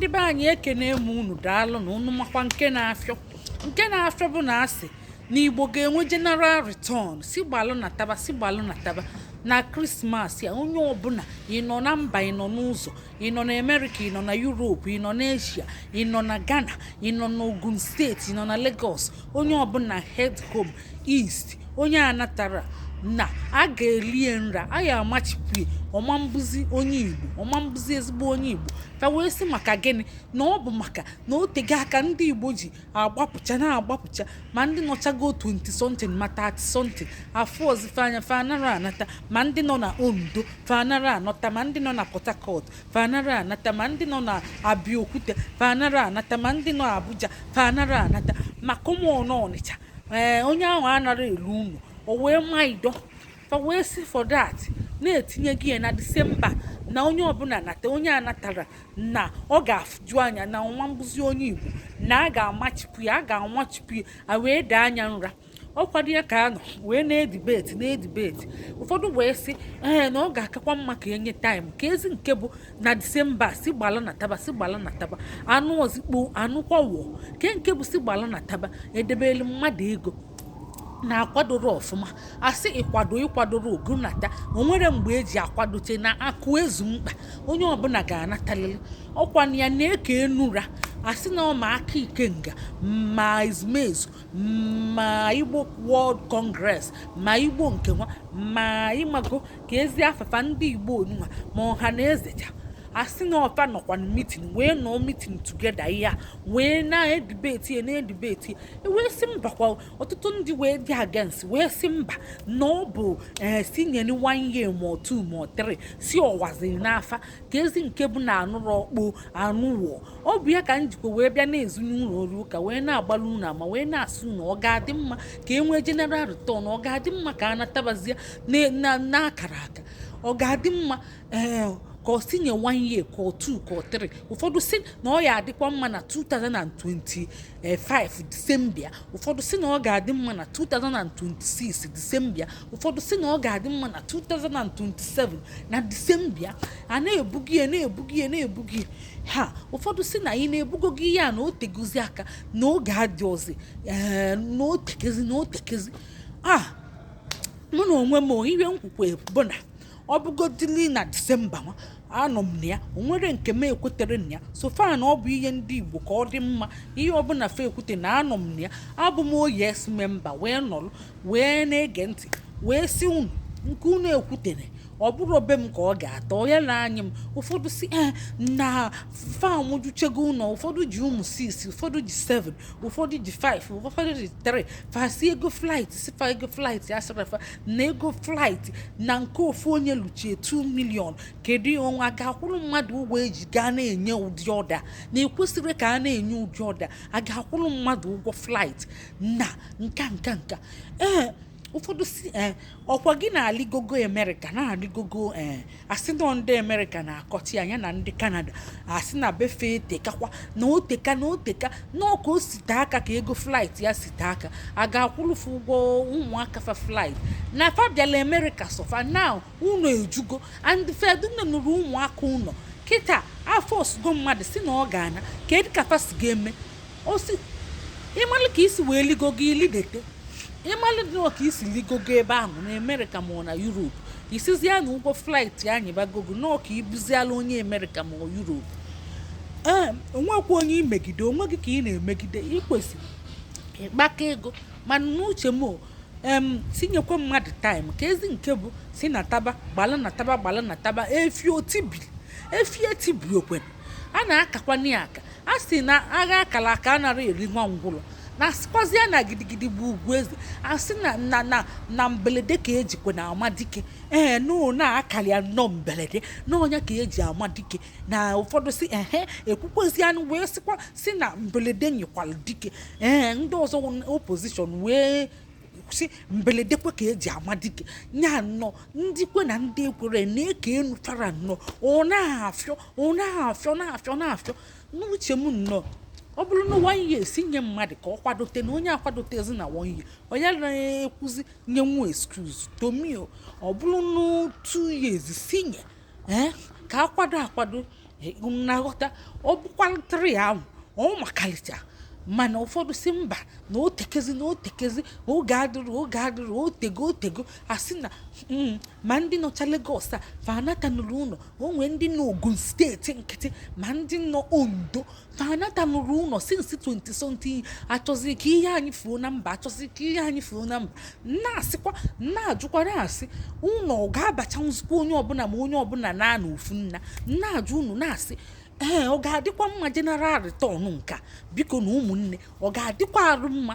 ndị be anyị ekene eme unu daalụ na unu makwa nke na-afịọ bụ na asị na Igbo ga-enwe general return si gbalụ na taba na krismas ya. Onye ọbụla ị nọ na mba, ị nọ n'ụzọ, ị nọ na Amerịka, ị nọ na Europe, ị nọ na Asia, ị nọ na Ghana, ị nọ na Ogun steeti, ị nọ na Lagos, onye ọbụla head home east, onye anatara na a ga-elie nra, a ya amachipụ ọma mbụzi onye Igbo, ọma mbụzi ezigbo onye Igbo. Ka wee sị maka gịnị? Na ọ bụ maka na o tego aka ndị Igbo ji agbapụcha ma ndị nọchago 20 something ma 30 something afọ ozife anya fanara anata, ma ndị nọ na Ondo fanara anata, ma ndị nọ na Port Harcourt fanara anata, ma ndị nọ na Abeokuta fanara anata, ma ndị nọ Abuja fanara anata, maka ụmụ Ọnịcha onye ahụ anara elu unu o wee maido. Fa wee si for that na-etinye gị na Disemba na onye ọbụla nata, onye anatara na ọ ga-afụju anya na ọnwa mbụzi onye Igbo na a ga-amachipụ ya, a wee daa anya nra. Ọ kwado ya ka anọ wee na-edibeti. Ụfọdụ wee sị na ọ ga-akakwa mma ka enye taịm ka ezi nke bụ na Disemba si gbala na taba anụ ozikpo anụkwawo nke bụ si gbala na taba edebelu mmadụ ego na-akwadoro ọfụma. Asị ịkwadoro ogunata, o nwere mgbe eji akwadote na akụ ezu mkpa onye ọbụla ga-anatalili. Ọkwa ya na-eke enura asị na ọ ma aka ikenga ma ezumezu ma Igbo World Congress ma Igbo nke nwa ma ịmago ka ezi afafa ndị Igbo onunwa ma ọha na ezeja. Asị na ọfa nọkwa na meeting wee nọ meeting together ya wee na-edibeti wee si mba kwa ọtụtụ ndị wee dị against wee si mba na ọ bụ sinyeni 1 year ma 2 ma 3 si ọwaziri n'afa ka ezi nke bụ na anụrụ ọkpọ anụwọ. Ọ bụ ya ka njikwa wee bịa na-ezunye ụlọ ọrụ ụka wee na-agbalụ unu ama wee na-asụ na ọ ga-adị mma ka e nwee general return, ọ ga-adị mma ka a natabazia na akara aka, ọ ga-adị mma ka o sinye 1 year ka 2 ka 3. Ụfọdụ si na ọ ya adịkwa mma na 2025 Disemba, ụfọdụ si na ọ ga-adị mma na 2026 Disemba, ụfọdụ si na ọ ga-adị mma na 2027 na Disemba. A na-ebugie ha. Ụfọdụ si na ị na-ebugogi ya na o tegozi aka na oge adị ozi na o tekezi mụ na onwe m ihe nkwukwe bụ na ọ bụgodili na Disemba anọ m na ya, o nwere nke m ekwetere na ya sofa na ọ bụ ihe ndị Igbo ka ọ dị mma. Ihe ọbụla fe ekwute na anọ m na ya, abụ m yes member wee nọrọ wee na-ege ntị wee si unu nke unu ekwutere ọ bụrụ obe m ka ọ ga-atọ ya na anya m. Ụfọdụ si na fam juchego ụlọ, ụfọdụ ji ụmụ 6, ụfọdụ ji 7, ụfọdụ ji 5, ụfọdụ ji 3 fasi ego flight sifa ego flight asịrịfa na ego flight na nke ofu onye luchie 2 million. Kedu ọnwa ga-akwụrụ mmadụ ụgwọ eji gaa na-enye ụdị ọda na ekwesịrị ka a na-enye ụdị ọda? A ga-akwụrụ mmadụ ụgwọ flight na nka ụfọdụ si ọkwa gị na-alịgogo Amerịka na-alịgogo asị na ndị Amerịka na-akọchi anya na ndị Kanada asị na befe tekakwa na oteka na ọka o site aka ka ego flight ya site aka. A ga-akwụrụfu ụgwọ ụmụaka fa flight na fabiala Amerịka sofa na ụlọ ejugo and fedu nụrụ ụmụaka ụlọ kịta afọ osugo mmadụ si na ọ ga-ana ka edi ka fasi ga-eme osi ịmalụ ka isi wee ligogo ilidete ịmalụ dị ka isi ligogo ebe ahụ na Amerịka ma ọ na Europe isizi ya na ụgwọ flight ya nyebagogo n'ọka ibuziala onye Amerịka ma ọ Europe. Onwekwa onye imegide onwe gị ka ị na-emegide, ikwesịrị ịkpaka ego mana n'uche m tinyekwa mmadụ taịm ka ezi nke bụ si na taba gbala na taba efi etibiri okwen a na-akakwa n'aka. A sị na agha akala aka anara eri nwa ngwụlọ na asịkwazi ya na gidigidi bụ ugwu eze. Asị na mbelede ka ejikwa na amadike na akali ya nnọọ mbelede na ọnya ka eji amadike na ụfọdụ si ekwukwezi anụ wee sịkwa si na mbelede nyekwala dike ndị ọzọ opposition wee si mbelede kwe ka eji amadike nya nnọọ ndị kwe na ndị ekwere na-eke enu fara nnọọ ọ na-afịọ n'uche m nnọọ. Ọ bụrụ na 1 year si nye mmadụ ka ọ kwadote na onye akwadotezi na 1 year onye na-ekwuzi nye nwa excuse tomio. Ọ bụrụ na 2 years si nye ka akwado na-aghọta. Ọ bụkwara 3 ahụ ọ makalicha, mana ụfọdụ si mba na o tekezi oge adịrị otego asị na ma ndị nọcha Lagos a fanata nụrụ ụlọ, o nwee ndị nọ Ogun steeti nkịtị ma ndị nọ Ondo fanata nụrụ ụlọ since 20 something achọzi ka ihe anyị fuo na mba na-asịkwa na-ajụkwa na-asị ụlọ ga-abacha nzukọ onye ọbụla ma onye ọbụla na ofu nna na-ajụ unu na-asị ọ ga-adịkwa mma general return nka biko na ụmụnne ọ ga-adịkwa arụ mma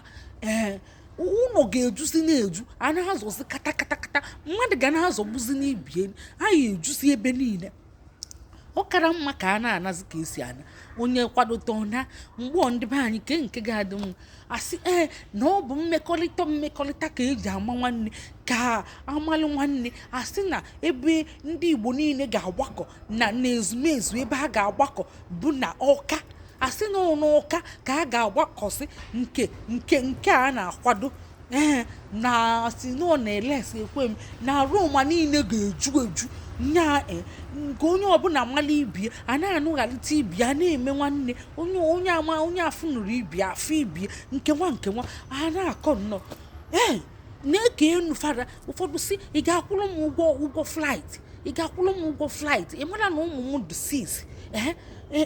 ụlọ ga-ejuzi na-eju a na-azọzi kata mmadụ ga na-azọgbuzi n'ibie anyị ejuzi ebe niile. Ọ kara mma ka a na-anazi ka esi ana onye kwadote ọna mgbe ndị be anyị nke ga-adị mma asị na ọ bụ mmekọrịta ka eji ama nwanne ka amalụ nwanne asị na ebe ndị Igbo niile ga-agbakọ na ezumezu ebe ha ga-agbakọ bụ na Ọka asị na n'Ọka ka a ga-agbakọsị nke a na-akwado na asị na ọ na-elesi ekwem na Roma niile ga-eju nya nke onye ọbụla mmalụ ibie a na-anụghalite ibie a na-eme nwanne onye afụ nụrụ ibie afọ ibie nke nwa a na-akọ nnọọ na-eke enu fara ụfọdụ si ị ga-akwụrụ m ụgwọ flight ị mara na ụmụ m dị 6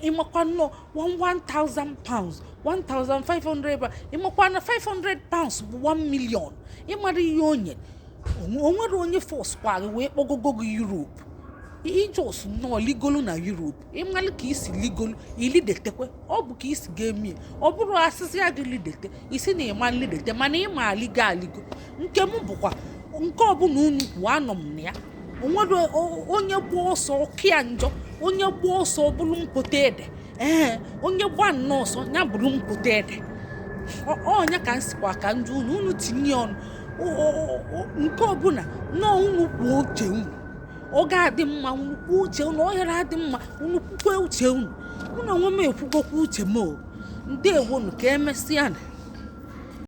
ịmakwa nnọọ 1,000 pounds 1,500 ịmakwa na 500 pounds bụ 1 million. Ịmara ihe onye o nwere onye force kwara wee kpọgogo gị Europe ijos nnọọ ligolu na Europe ịmalụ ka isi ligolu ilidetekwe ọ bụ ka isi ga-emie ọ bụrụ asịsị ya gị lidete isi na ịma nlidete mana ịma aligo nke m bụkwa nke ọbụla unu kwuo anọ m na ya. Onwere onye gbuo ọsọ ọkịa njọ onye gbuo ọsọ bụrụ mpote ede onye gba nnọọ ọsọ ya bụrụ mpote ede ọnya ka nsikwa ka njọ unu tinye ọnụ nke ọbụla nọọ unu kwuo uche unu ọ ga-adị mma unu kwuo uche unu ohere adị mma unu kwukwe uche unu onwe m ekwugokwa uche m ndewonu ka emesịa.